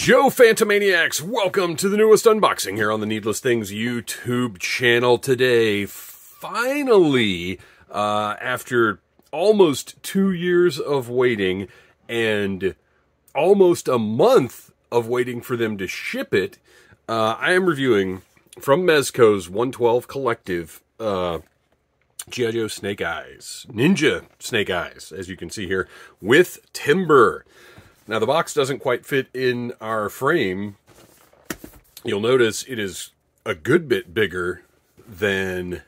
Yo, Phantomaniacs! Welcome to the newest unboxing here on the Needless Things YouTube channel today. Finally, after almost 2 years of waiting and almost a month of waiting for them to ship it, I am reviewing from Mezco's 112 Collective, G.I. Joe Snake Eyes, Ninja Snake Eyes, as you can see here, with Timber. Now, the box doesn't quite fit in our frame. You'll notice it is a good bit bigger than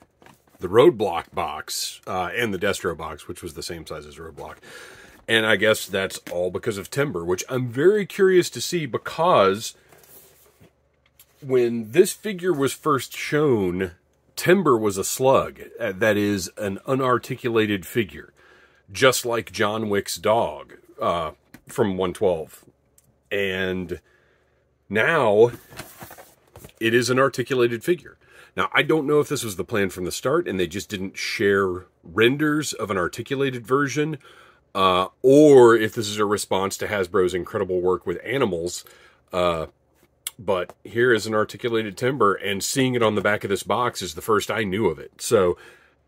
the Roadblock box and the Destro box, which was the same size as Roadblock. And I guess that's all because of Timber, which I'm very curious to see, because when this figure was first shown, Timber was a slug. That is an unarticulated figure, just like John Wick's dog from 112. And now it is an articulated figure. Now, I don't know if this was the plan from the start and they just didn't share renders of an articulated version, or if this is a response to Hasbro's incredible work with animals. But here is an articulated Timber, and seeing it on the back of this box is the first I knew of it. So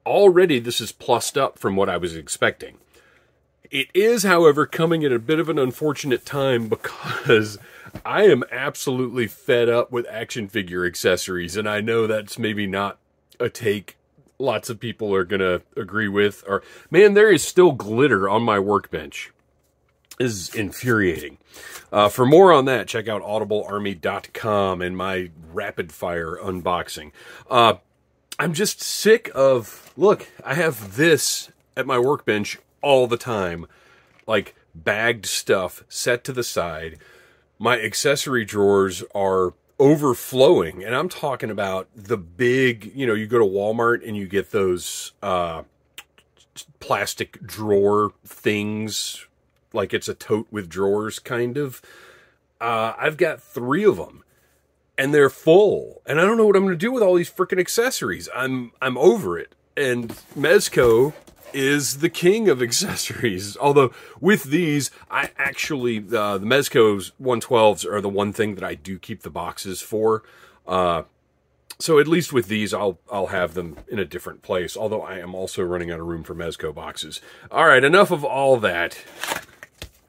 already this is plussed up from what I was expecting. It is, however, coming at a bit of an unfortunate time, because I am absolutely fed up with action figure accessories, and I know that's maybe not a take lots of people are going to agree with. Or, man, there is still glitter on my workbench. This is infuriating. For more on that, check out audiblearmy.com and my rapid-fire unboxing. I'm just sick of, look, I have this at my workbench all the time, like bagged stuff set to the side. My accessory drawers are overflowing, and I'm talking about the big, you know, you go to Walmart and you get those plastic drawer things, like it's a tote with drawers, kind of. I've got 3 of them, and they're full, and I don't know what I'm going to do with all these freaking accessories. I'm over it. And Mezco is the king of accessories. Although with these, I actually, the Mezco's 112s are the one thing that I do keep the boxes for. So at least with these, I'll have them in a different place. Although I am also running out of room for Mezco boxes. All right, enough of all that.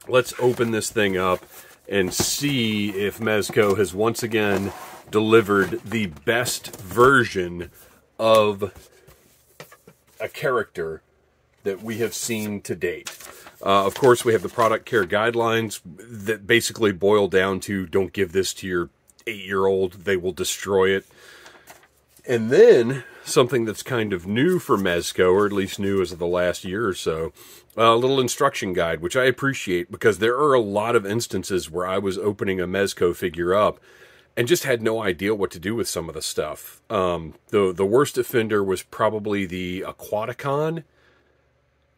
Let's open this thing up and see if Mezco has once again delivered the best version of a character that we have seen to date. Of course, we have the product care guidelines that basically boil down to, don't give this to your 8-year-old, they will destroy it. And then, something that's kind of new for Mezco, or at least new as of the last year or so, a little instruction guide, which I appreciate, because there are a lot of instances where I was opening a Mezco figure up and just had no idea what to do with some of the stuff. The worst offender was probably the Aquaticon.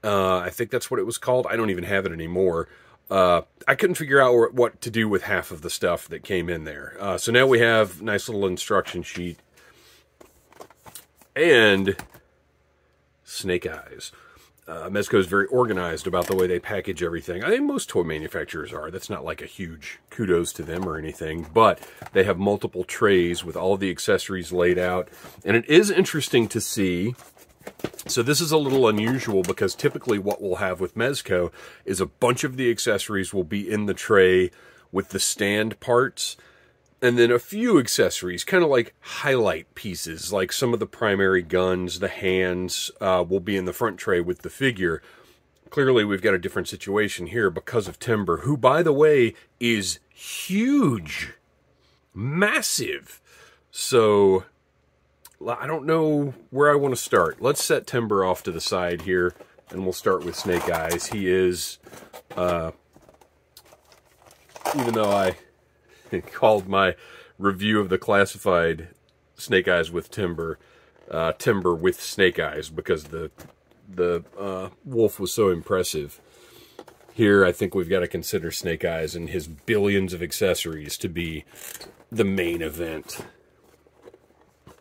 I think that's what it was called. I don't even have it anymore. I couldn't figure out what to do with half of the stuff that came in there. So now we have a nice little instruction sheet. And Snake Eyes. Mezco is very organized about the way they package everything. I think most toy manufacturers are. That's not like a huge kudos to them or anything. But they have multiple trays with all of the accessories laid out. And it is interesting to see. So this is a little unusual, because typically what we'll have with Mezco is a bunch of the accessories will be in the tray with the stand parts, and then a few accessories, kind of like highlight pieces, like some of the primary guns, the hands, will be in the front tray with the figure. Clearly we've got a different situation here because of Timber, who, by the way, is huge, massive. So I don't know where I want to start. Let's set Timber off to the side here, and we'll start with Snake Eyes. He is, even though I called my review of the classified Snake Eyes with Timber, Timber with Snake Eyes, because the wolf was so impressive. Here, I think we've got to consider Snake Eyes and his billions of accessories to be the main event.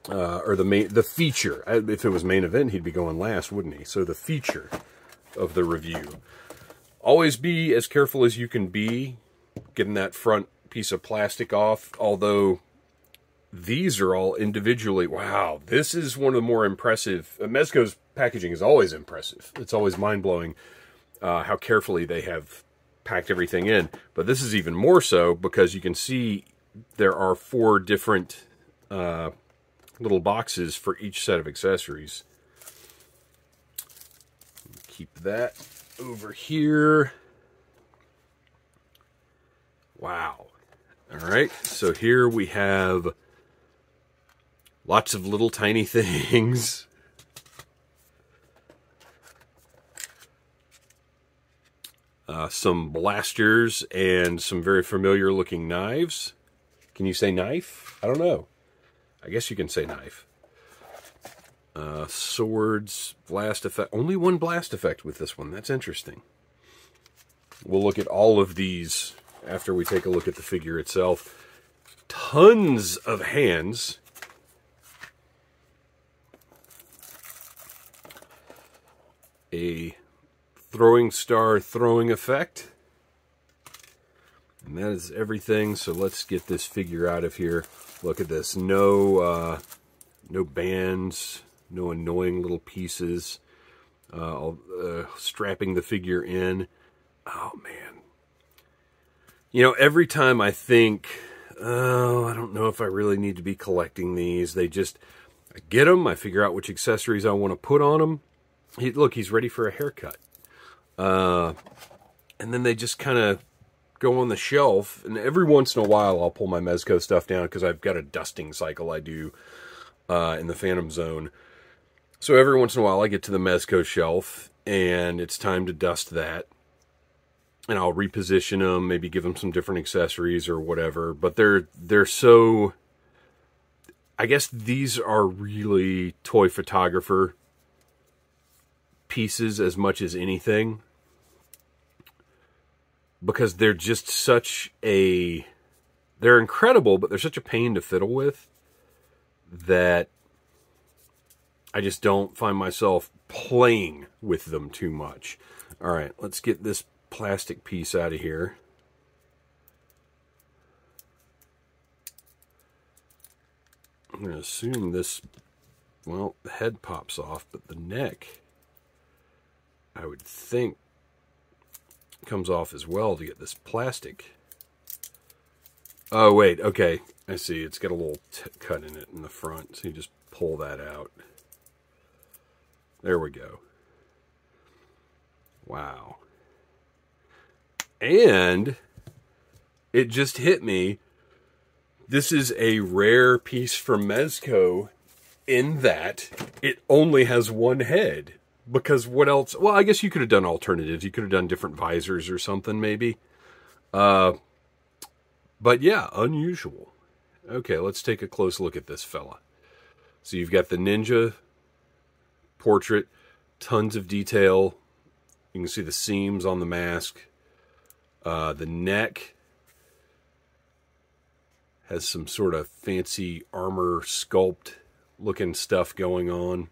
Or the feature. If it was main event, he'd be going last, wouldn't he? So the feature of the review. Always be as careful as you can be getting that front piece of plastic off, although these are all individually. Wow, this is one of the more impressive. Mezco's packaging is always impressive. It's always mind-blowing how carefully they have packed everything in. But this is even more so because you can see there are 4 different little boxes for each set of accessories. Keep that over here. Wow. All right, so here we have lots of little tiny things. Some blasters and some very familiar looking knives. Can you say knife? I don't know. I guess you can say knife. Swords, blast effect. Only one blast effect with this one. That's interesting. We'll look at all of these after we take a look at the figure itself. Tons of hands. A throwing star throwing effect. And that is everything. So let's get this figure out of here. Look at this. No bands, no annoying little pieces. Strapping the figure in. Oh, man. You know, every time I think, oh, I don't know if I really need to be collecting these. I get them. I figure out which accessories I want to put on them. Look, he's ready for a haircut. And then they just kind of go on the shelf. And every once in a while, I'll pull my Mezco stuff down because I've got a dusting cycle I do in the Phantom Zone. So every once in a while, I get to the Mezco shelf, and it's time to dust that. And I'll reposition them, maybe give them some different accessories or whatever. But they're so... I guess these are really toy photographer pieces as much as anything, because they're just they're incredible, but they're such a pain to fiddle with that I just don't find myself playing with them too much. All right, let's get this plastic piece out of here. I'm going to assume this, well, the head pops off, but the neck, I would think, comes off as well to get this plastic. Oh, wait, okay. I see. It's got a little cut in it in the front, so you just pull that out. There we go. Wow. And it just hit me. This is a rare piece from Mezco in that it only has one head. Because what else? Well, I guess you could have done alternatives. You could have done different visors or something, maybe. But yeah, unusual. Okay, let's take a close look at this fella. So you've got the ninja portrait, tons of detail. You can see the seams on the mask. The neck has some sort of fancy armor sculpt looking stuff going on.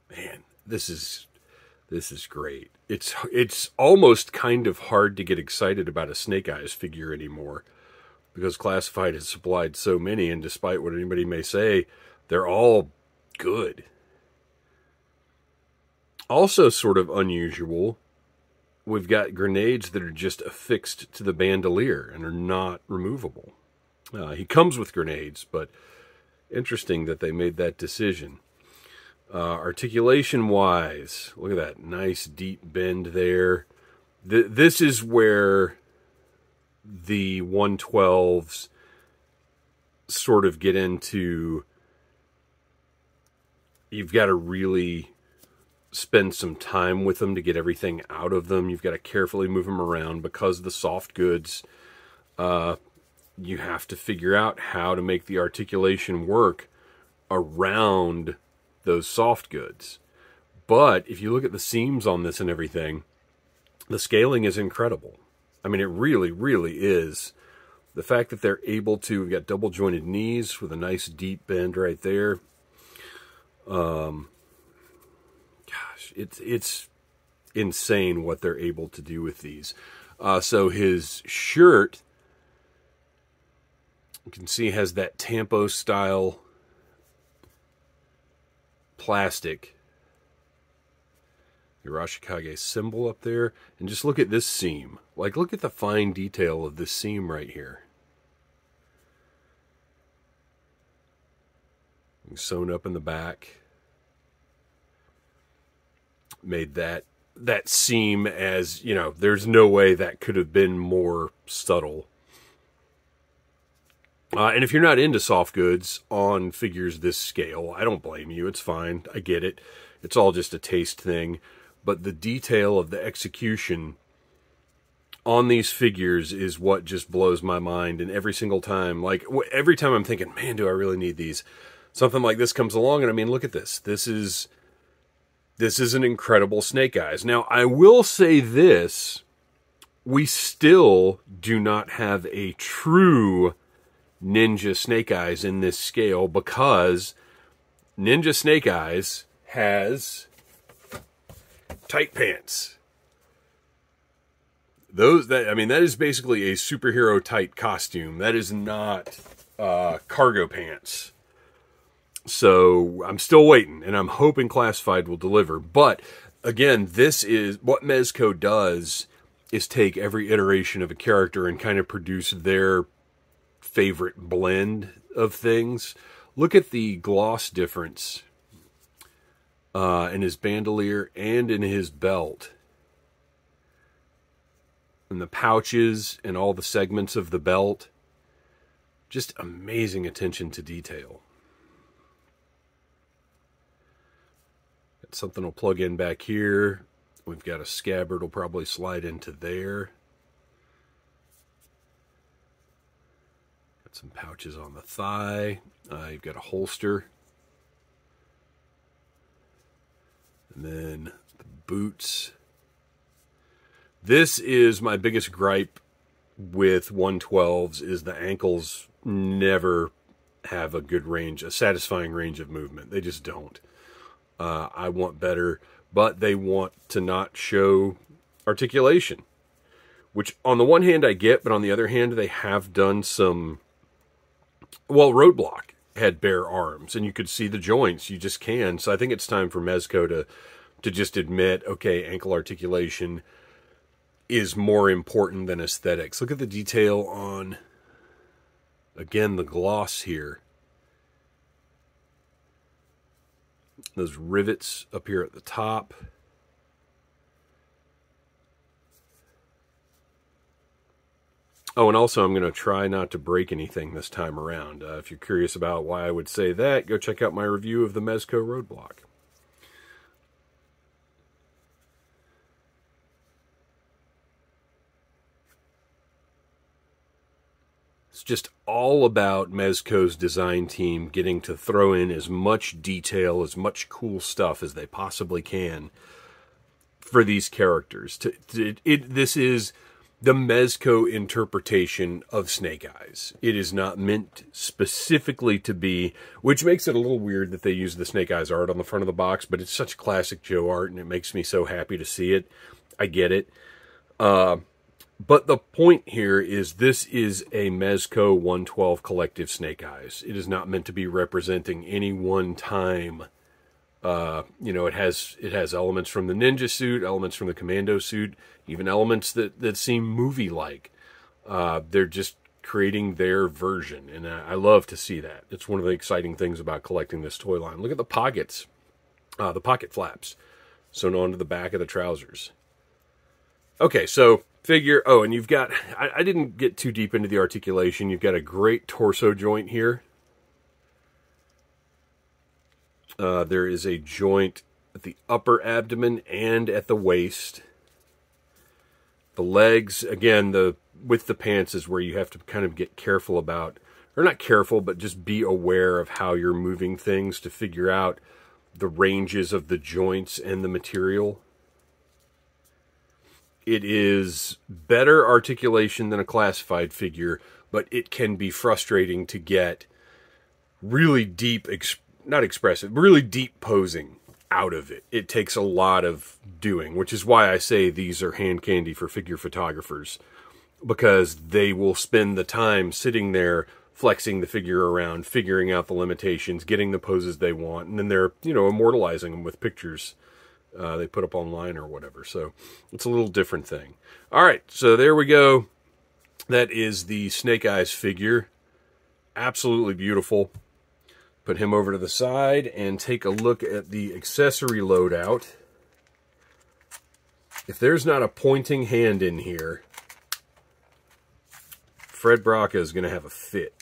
Man, this is great. It's almost kind of hard to get excited about a Snake Eyes figure anymore, because Classified has supplied so many, and despite what anybody may say, they're all good. Also sort of unusual, we've got grenades that are just affixed to the bandolier and are not removable. He comes with grenades, but interesting that they made that decision. Articulation-wise, look at that nice deep bend there. This is where the 112s sort of get into, you've got to really spend some time with them to get everything out of them. You've got to carefully move them around because the soft goods, you have to figure out how to make the articulation work around those soft goods. But if you look at the seams on this and everything, the scaling is incredible. I mean, it really, really is. The fact that they're able to, we've got double jointed knees with a nice deep bend right there. Gosh, it's insane what they're able to do with these. So his shirt, you can see, has that Tampo style plastic Hirashikage symbol up there. And just look at this seam. Like, look at the fine detail of this seam right here. Sewn up in the back. Made that seam, as, you know, there's no way that could have been more subtle. And if you're not into soft goods on figures this scale, I don't blame you. It's fine. I get it. It's all just a taste thing. But the detail of the execution on these figures is what just blows my mind. And every single time, like, every time I'm thinking, man, do I really need these? Something like this comes along, and I mean, look at this. This is an incredible Snake Eyes. Now, I will say this. We still do not have a true Ninja Snake Eyes in this scale, because Ninja Snake Eyes has tight pants. That is basically a superhero tight costume. That is not cargo pants. So I'm still waiting, and I'm hoping Classified will deliver. But again, this is what Mezco does, is take every iteration of a character and kind of produce their favorite blend of things. Look at the gloss difference in his bandolier and in his belt. And the pouches and all the segments of the belt. Just amazing attention to detail. Something will plug in back here. We've got a scabbard will probably slide into there. Got some pouches on the thigh. You've got a holster. And then the boots. This is my biggest gripe with 112s, is the ankles never have a good range, a satisfying range of movement. They just don't. I want better, but they want to not show articulation, which on the one hand I get, but on the other hand, they have done some, well, Roadblock had bare arms, and you could see the joints. You just can. So I think it's time for Mezco to just admit, okay, ankle articulation is more important than aesthetics. Look at the detail on, again, the gloss here. Those rivets up here at the top. Oh, and also I'm going to try not to break anything this time around. If you're curious about why I would say that, go check out my review of the Mezco Roadblock. It's just all about Mezco's design team getting to throw in as much detail, as much cool stuff as they possibly can for these characters. This is the Mezco interpretation of Snake Eyes. It is not meant specifically to be, which makes it a little weird that they use the Snake Eyes art on the front of the box, but it's such classic Joe art, and it makes me so happy to see it. I get it. But the point here is this is a Mezco 112 collective Snake Eyes. It is not meant to be representing any one time. You know, it has elements from the ninja suit, elements from the commando suit, even elements that seem movie-like. They're just creating their version, and I love to see that. It's one of the exciting things about collecting this toy line. Look at the pockets, the pocket flaps sewn onto the back of the trousers. Okay, so figure, oh, and you've got, I didn't get too deep into the articulation. You've got a great torso joint here. There is a joint at the upper abdomen and at the waist. The legs, again, with the pants is where you have to kind of get careful about, or not careful, but just be aware of how you're moving things to figure out the ranges of the joints and the material. It is better articulation than a classified figure, but it can be frustrating to get really deep not expressive, really deep posing out of it. It takes a lot of doing, which is why I say these are hand candy for figure photographers, because they will spend the time sitting there flexing the figure around, figuring out the limitations, getting the poses they want, and then they're, you know, immortalizing them with pictures they put up online or whatever. So it's a little different thing. All right, so there we go. That is the Snake Eyes figure. Absolutely beautiful. Put him over to the side and take a look at the accessory loadout. If there's not a pointing hand in here, Fred Braca is going to have a fit.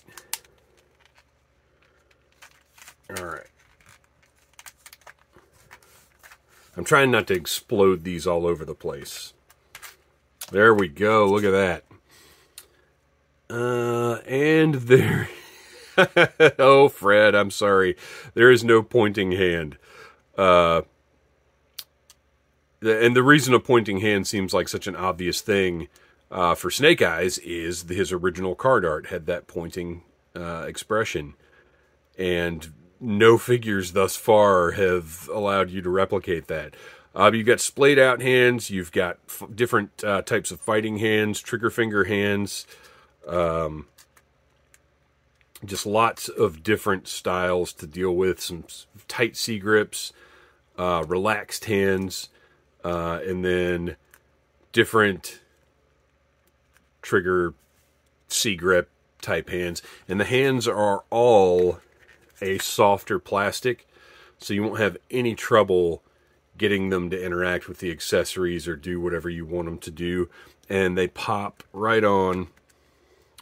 All right. I'm trying not to explode these all over the place. There we go. Look at that. And there... Oh, Fred, I'm sorry. There is no pointing hand. And the reason a pointing hand seems like such an obvious thing for Snake Eyes is his original card art had that pointing expression. And no figures thus far have allowed you to replicate that. You've got splayed out hands. You've got different types of fighting hands, trigger finger hands. Just lots of different styles to deal with. Some tight C-grips, relaxed hands, and then different trigger C-grip type hands. And the hands are all a softer plastic, so you won't have any trouble getting them to interact with the accessories or do whatever you want them to do. And they pop right on.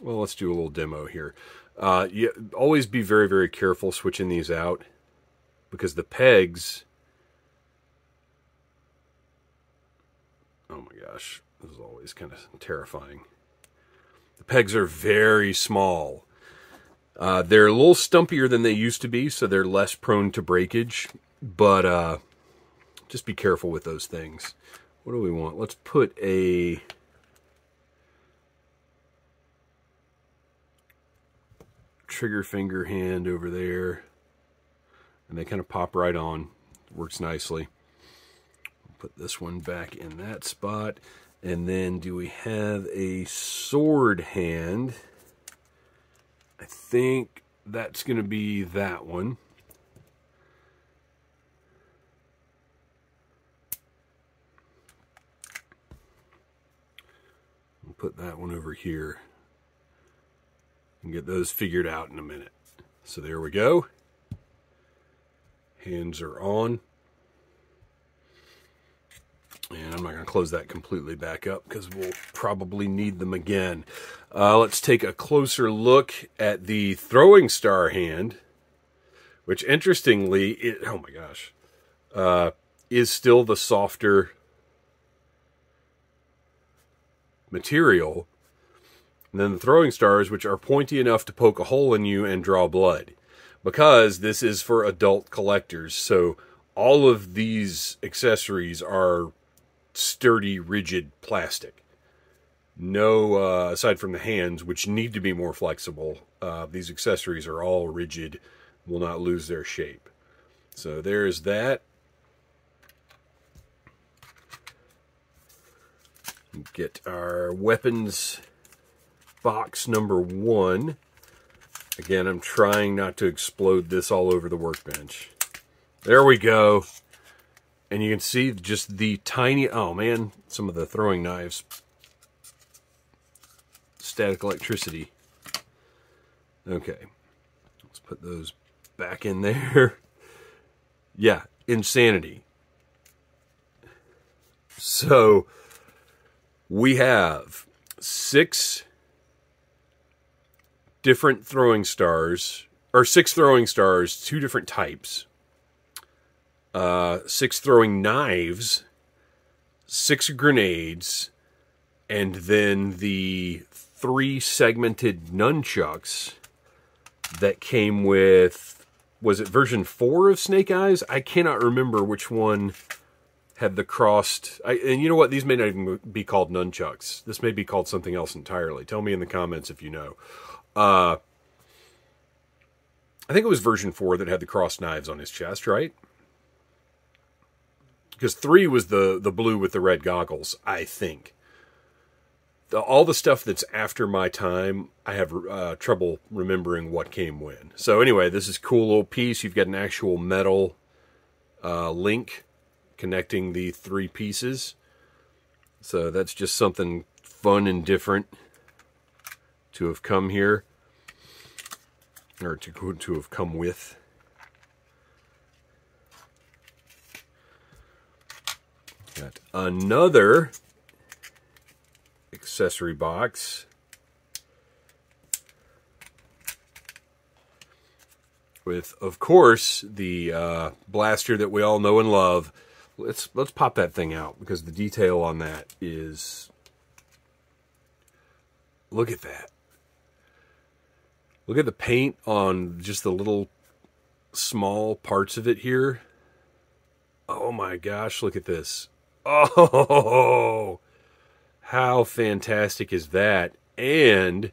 Well, let's do a little demo here. You always be very, very careful switching these out, because the pegs... Oh my gosh, this is always kind of terrifying. The pegs are very small. They're a little stumpier than they used to be, so they're less prone to breakage, but just be careful with those things. What do we want? Let's put a... trigger finger hand over there, and they kind of pop right on. Works nicely. Put this one back in that spot, and then do we have a sword hand? I think that's going to be that one. We'll put that one over here and get those figured out in a minute. So there we go. Hands are on. And I'm not going to close that completely back up because we'll probably need them again. Let's take a closer look at the throwing star hand, which interestingly, oh my gosh, is still the softer material than the throwing stars, which are pointy enough to poke a hole in you and draw blood, because this is for adult collectors. So all of these accessories are sturdy, rigid plastic. No, aside from the hands, which need to be more flexible, these accessories are all rigid, will not lose their shape. So there's that. Get our weapons box number 1. Again, I'm trying not to explode this all over the workbench. There we go. And you can see just the tiny, oh man, some of the throwing knives. Static electricity. Okay. Let's put those back in there. Yeah, insanity. So, we have 6 different throwing stars, or 6 throwing stars, 2 different types. 6 throwing knives, 6 grenades, and then the 3 segmented nunchucks that came with, was it version 4 of Snake Eyes? I cannot remember which one had the crossed, and you know what, these may not even be called nunchucks. This may be called something else entirely. Tell me in the comments if you know. I think it was version 4 that had the crossed knives on his chest, right? Because 3 was the blue with the red goggles, I think. All the stuff that's after my time, I have trouble remembering what came when. So anyway, this is a cool little piece. You've got an actual metal link connecting the 3 pieces. So that's just something fun and different to have come here, or to have come with. Got another accessory box with, of course, the blaster that we all know and love. Let's pop that thing out, because the detail on that is, look at that. Look at the paint on just the little small parts of it here. Oh my gosh, look at this. Oh, how fantastic is that? And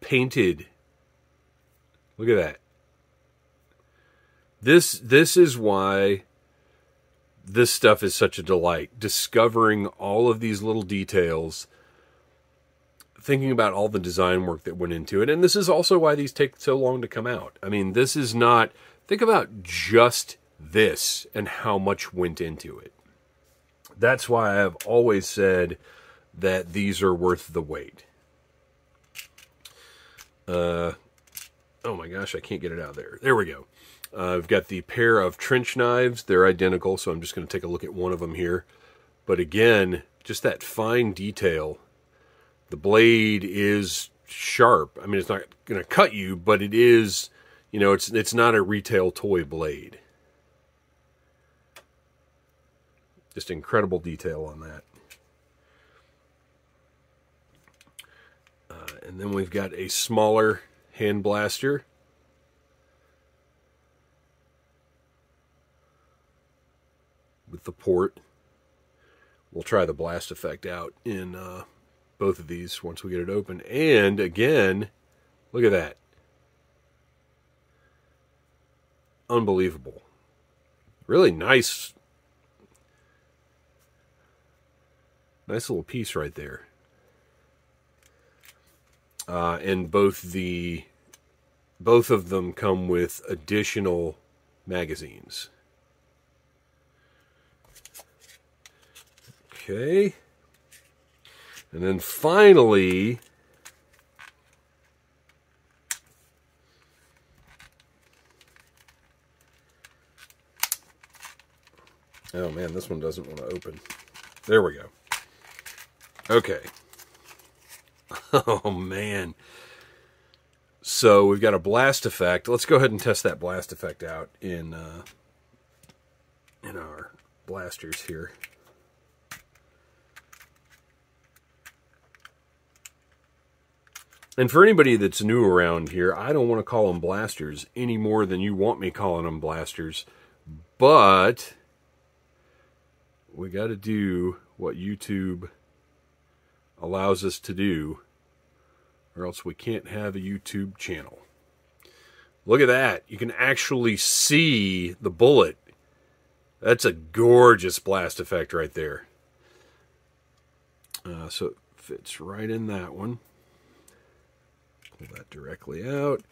painted. Look at that. This is why this stuff is such a delight. Discovering all of these little details, thinking about all the design work that went into it. And this is also why these take so long to come out. I mean, this is not, think about just this and how much went into it. That's why I've always said that these are worth the wait. Oh my gosh, I can't get it out there. There we go. I've got the pair of trench knives. They're identical, so I'm just going to take a look at one of them here. But again, just that fine detail. The blade is sharp. I mean, it's not going to cut you, but it is, you know, it's not a retail toy blade. Just incredible detail on that. And then we've got a smaller hand blaster. With the port. We'll try the blast effect out in both of these once we get it open. And again, look at that. Unbelievable. Really nice. Nice little piece right there. And both of them come with additional magazines. Okay. And then finally, oh man, this one doesn't want to open. There we go. Okay. Oh man. So we've got a blast effect. Let's go ahead and test that blast effect out in our blasters here. And for anybody that's new around here, I don't want to call them blasters any more than you want me calling them blasters. But we got to do what YouTube allows us to do, or else we can't have a YouTube channel. Look at that. You can actually see the bullet. That's a gorgeous blast effect right there. So it fits right in that one. Pull that directly out.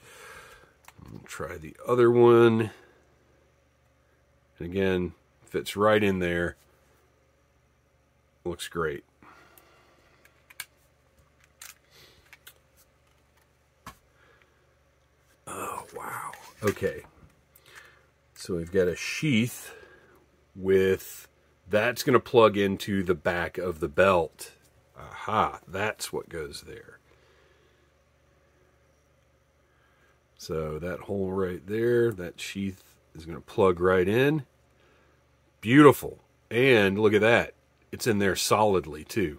We'll try the other one. And again, fits right in there. Looks great. Oh, wow. Okay. So we've got a sheath with, that's going to plug into the back of the belt. Aha, that's what goes there. So that hole right there, that sheath is going to plug right in. Beautiful. And look at that. It's in there solidly too.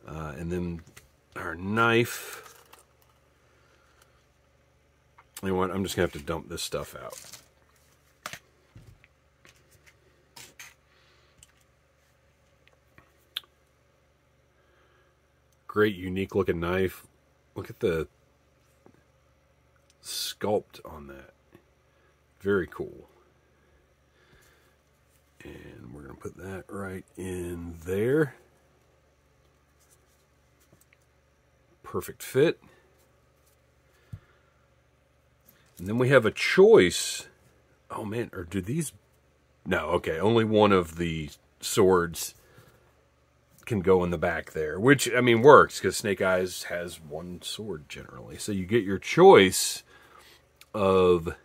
And then our knife. You know what? I'm just going to have to dump this stuff out. Great, unique looking knife. Look at the sculpt on that. Very cool. And we're going to put that right in there. Perfect fit. And then we have a choice. Oh man, or do these... No, okay, only one of the swords can go in the back there, which, I mean, works, because Snake Eyes has one sword generally. So you get your choice of...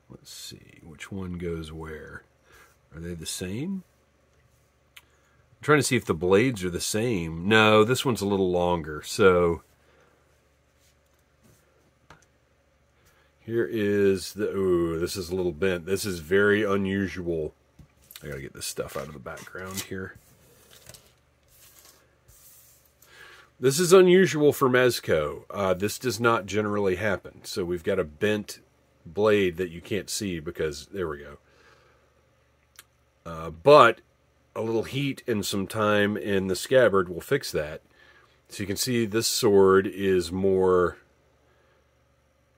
Let's see, which one goes where? Are they the same? I'm trying to see if the blades are the same. No, this one's a little longer, so... Here is the... Ooh, this is a little bent. This is very unusual. I gotta get this stuff out of the background here. This is unusual for Mezco. This does not generally happen. So we've got a bent blade that you can't see because... There we go. But a little heat and some time in the scabbard will fix that. So you can see this sword is more...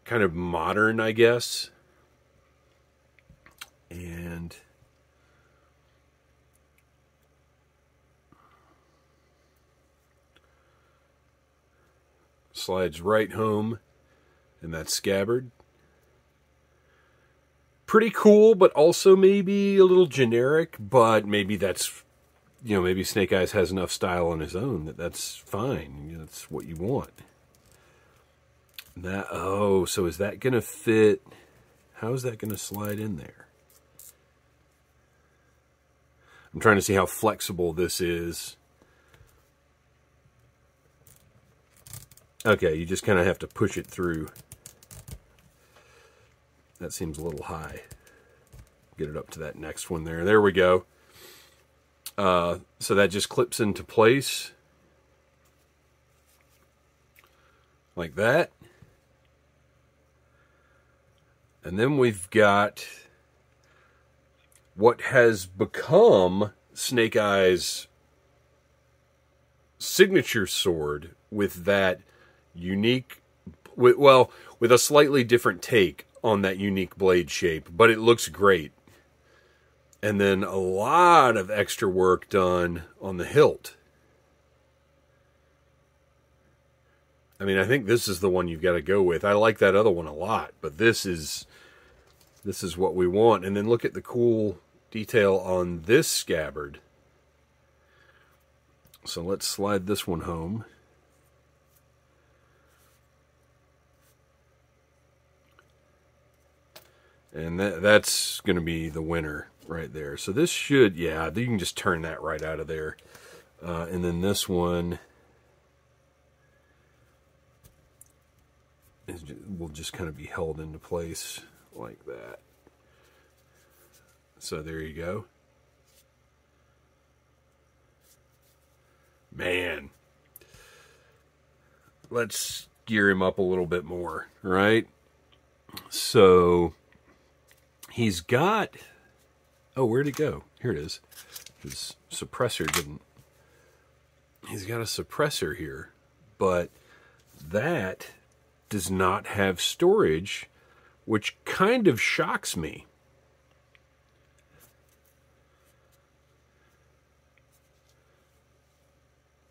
kind of modern, I guess. And slides right home in that scabbard. Pretty cool, but also maybe a little generic, but maybe that's, you know, maybe Snake Eyes has enough style on his own that that's fine. You know, that's what you want. That, oh, so is that going to fit? How is that going to slide in there? I'm trying to see how flexible this is. Okay, you just kind of have to push it through. That seems a little high. Get it up to that next one there. There we go. So that just clips into place. Like that. And then we've got what has become Snake Eyes' signature sword with that unique, with a slightly different take on that unique blade shape, but it looks great. And then a lot of extra work done on the hilt. I mean, I think this is the one you've got to go with. I like that other one a lot, but this is what we want. And then look at the cool detail on this scabbard. So let's slide this one home. And that's going to be the winner right there. So this should, yeah, you can just turn that right out of there. And then this one will just kind of be held into place like that. So there you go. Man. Let's gear him up a little bit more, right? So he's got... Oh, where'd it go? Here it is. His suppressor didn't... He's got a suppressor here, but that does not have storage, which kind of shocks me.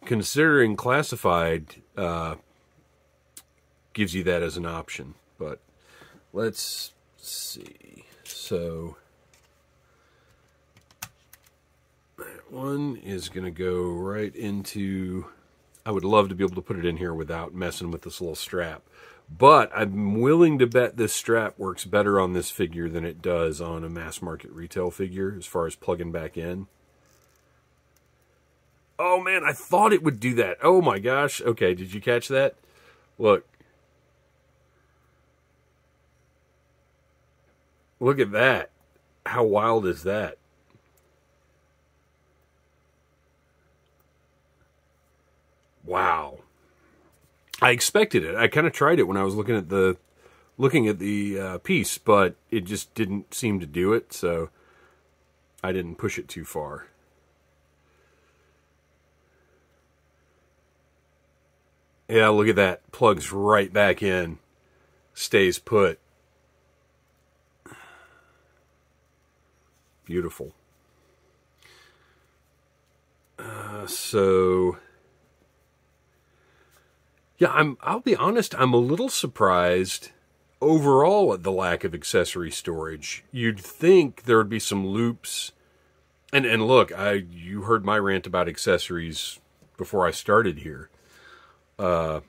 Considering classified gives you that as an option, but let's see. So that one is going to go right into... I would love to be able to put it in here without messing with this little strap. But I'm willing to bet this strap works better on this figure than it does on a mass market retail figure as far as plugging back in. Oh man, I thought it would do that. Oh my gosh. Okay, did you catch that? Look. Look at that. How wild is that? Wow. I expected it. I kind of tried it when I was looking at the piece, but it just didn't seem to do it, so I didn't push it too far. Yeah, look at that. Plugs right back in. Stays put. Beautiful. So, yeah, I'll be honest, I'm a little surprised overall at the lack of accessory storage. You'd think there would be some loops. And look, you heard my rant about accessories before I started here. I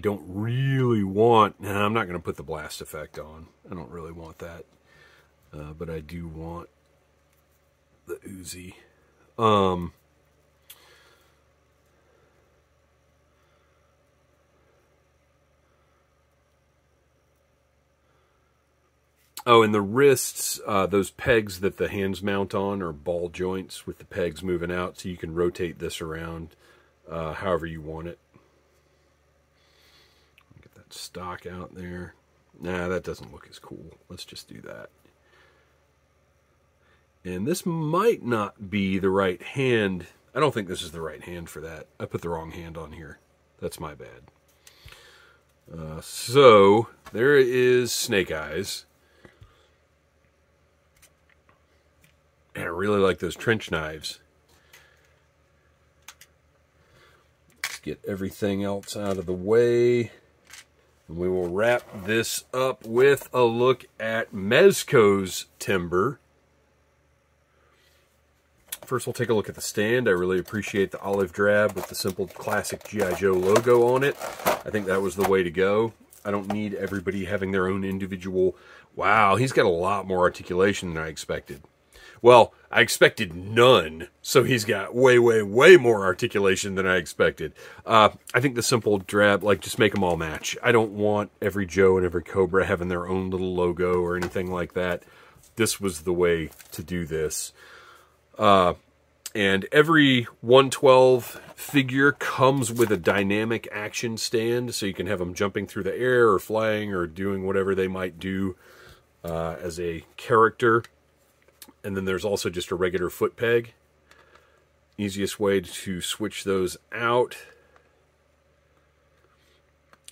don't really want... Nah, I'm not going to put the blast effect on. I don't really want that. But I do want the Uzi. Oh, and the wrists, those pegs that the hands mount on are ball joints with the pegs moving out, so you can rotate this around however you want it. Get that stock out there. Nah, that doesn't look as cool. Let's just do that. And this might not be the right hand. I don't think this is the right hand for that. I put the wrong hand on here. That's my bad. So, there is Snake Eyes. And I really like those trench knives. Let's get everything else out of the way. And we will wrap this up with a look at Mezco's timber. First, we'll take a look at the stand. I really appreciate the olive drab with the simple classic G.I. Joe logo on it. I think that was the way to go. I don't need everybody having their own individual... Wow, he's got a lot more articulation than I expected. Well, I expected none, so he's got way, way, way more articulation than I expected. I think the simple drab, like, just make them all match. I don't want every Joe and every Cobra having their own little logo or anything like that. This was the way to do this. And every 112 figure comes with a dynamic action stand, so you can have them jumping through the air or flying or doing whatever they might do as a character. And then there's also just a regular foot peg. Easiest way to switch those out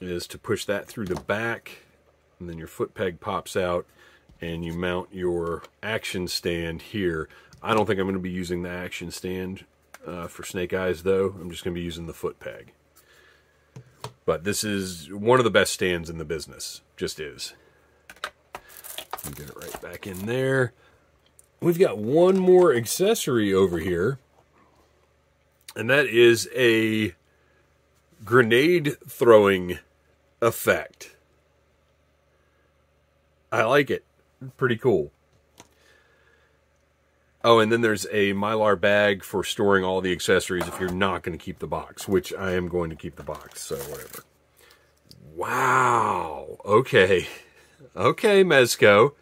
is to push that through the back, and then your foot peg pops out, and you mount your action stand here. I don't think I'm going to be using the action stand for Snake Eyes, though. I'm just going to be using the foot peg. But this is one of the best stands in the business. Just is. Get it right back in there. We've got one more accessory over here. And that is a grenade throwing effect. I like it. Pretty cool. Oh, and then there's a Mylar bag for storing all the accessories if you're not going to keep the box, which I am going to keep the box, so whatever. Wow. Okay. Okay, Mezco.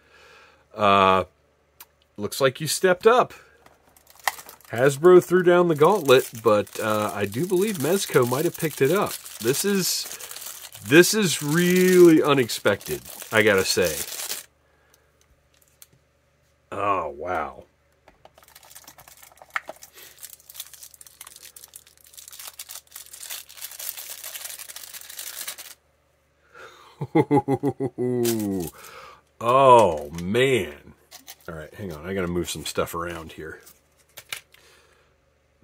Looks like you stepped up. Hasbro threw down the gauntlet, but I do believe Mezco might have picked it up. This is really unexpected, I gotta say. Oh, wow. Oh, man. All right, hang on. I got to move some stuff around here.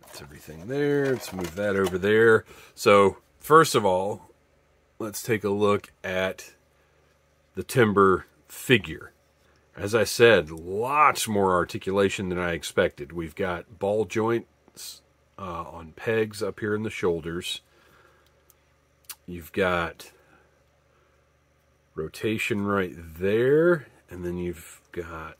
That's everything there. Let's move that over there. So, first of all, let's take a look at the timber figure. As I said, lots more articulation than I expected. We've got ball joints on pegs up here in the shoulders. You've got rotation right there, and then you've got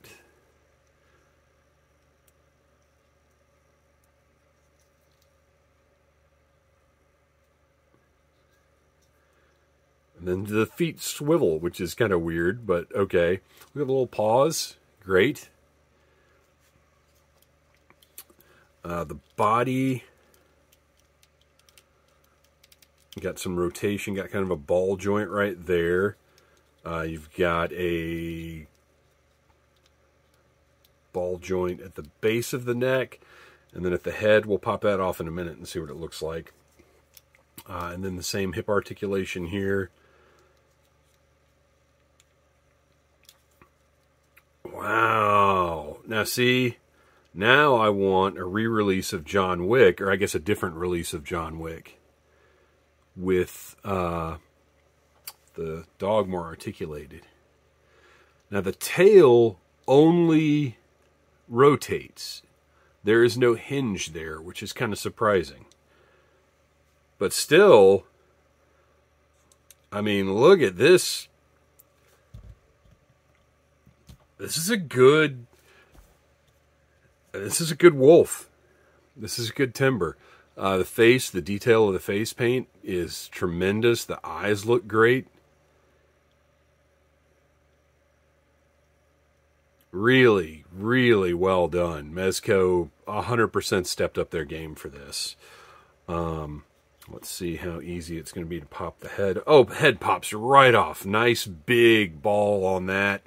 and then the feet swivel, which is kind of weird, but okay. We have a little pause. Great. The body, got some rotation, got kind of a ball joint right there. You've got a ball joint at the base of the neck, and then at the head. We'll pop that off in a minute and see what it looks like. And then the same hip articulation here. Wow. Now see, now I want a re-release of John Wick, or I guess a different release of John Wick, with the dog more articulated. Now the tail only rotates. There is no hinge there, which is kind of surprising. But still, I mean, look at this. This is a good wolf. This is a good timber. The face, the detail of the face paint is tremendous. The eyes look great. Really, really well done. Mezco 100% stepped up their game for this. Let's see how easy it's going to be to pop the head. Oh, head pops right off. Nice big ball on that.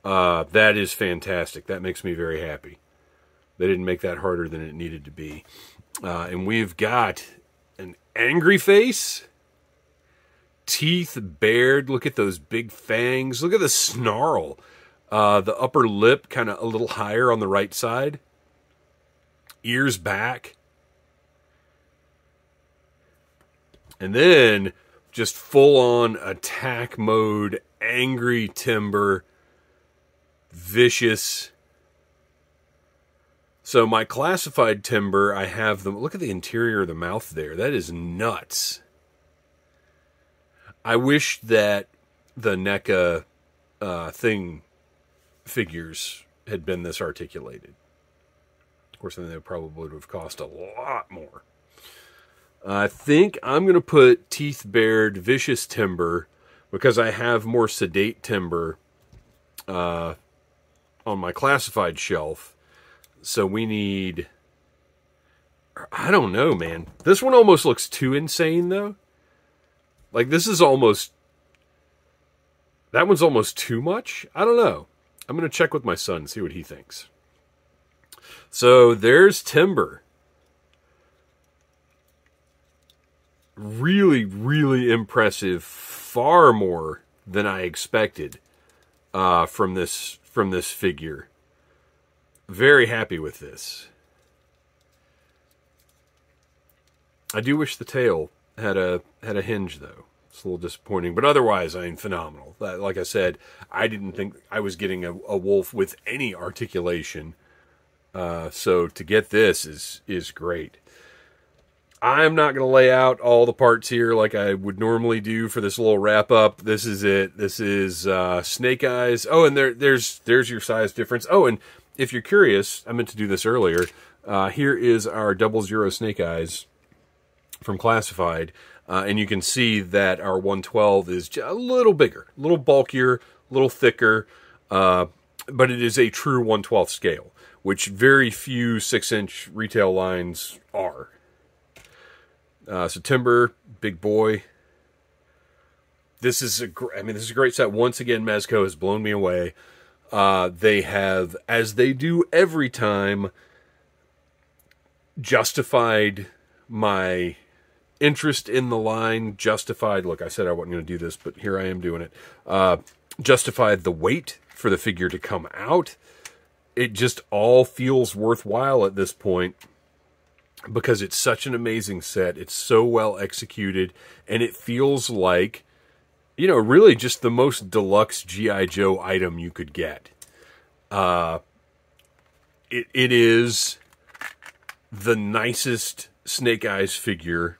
That is fantastic. That makes me very happy. They didn't make that harder than it needed to be. And we've got an angry face. Teeth bared. Look at those big fangs. Look at the snarl. The upper lip kind of a little higher on the right side. Ears back. And then just full-on attack mode, angry timber, vicious. So my classified timber, I have them. Look at the interior of the mouth there. That is nuts. I wish that the NECA thing figures had been this articulated. Of course, then they probably would have cost a lot more. I think I'm going to put teeth bared vicious timber because I have more sedate timber on my classified shelf. So we need, I don't know, man. This one almost looks too insane, though. Like, this is almost, that one's almost too much. I don't know. I'm going to check with my son and see what he thinks. So there's timber. Really, really impressive. Far more than I expected from this figure. Very happy with this. I do wish the tail had a hinge, though. It's a little disappointing, but otherwise, I mean, phenomenal. Like I said, I didn't think I was getting a wolf with any articulation. So to get this is great. I'm not going to lay out all the parts here like I would normally do for this little wrap-up. This is it. This is Snake Eyes. Oh, and there's your size difference. Oh, and if you're curious, I meant to do this earlier. Here is our 00 Snake Eyes from Classified. And you can see that our 112 is a little bigger, a little bulkier, a little thicker. But it is a true 1/12 scale, which very few 6-inch retail lines are. So timber, big boy. This is a great set. Once again, Mezco has blown me away. They have, as they do every time, justified my interest in the line. Justified, look, I said I wasn't going to do this, but here I am doing it. Justified the wait for the figure to come out. It just all feels worthwhile at this point. Because it's such an amazing set. It's so well executed. And it feels like, you know, really just the most deluxe G.I. Joe item you could get. It is the nicest Snake Eyes figure.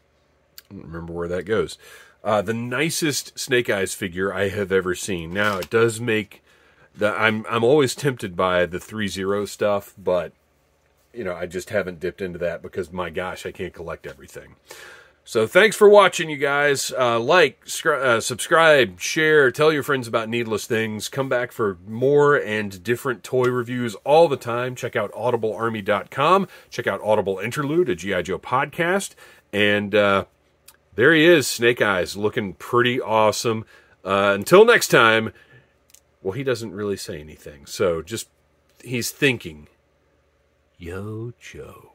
I don't remember where that goes. The nicest Snake Eyes figure I have ever seen. Now, it does make... I'm always tempted by the 3-0 stuff, but... you know, I just haven't dipped into that because, my gosh, I can't collect everything. So thanks for watching, you guys. Like, subscribe, share, tell your friends about Needless Things. Come back for more and different toy reviews all the time. Check out audiblearmy.com. Check out Audible Interlude, a G.I. Joe podcast. And there he is, Snake Eyes, looking pretty awesome. Until next time, well, he doesn't really say anything. So just, he's thinking. Yo, Joe.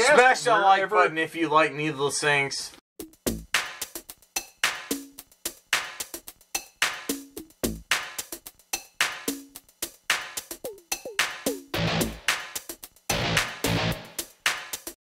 podcast. Smash that like button if you like Needless Things.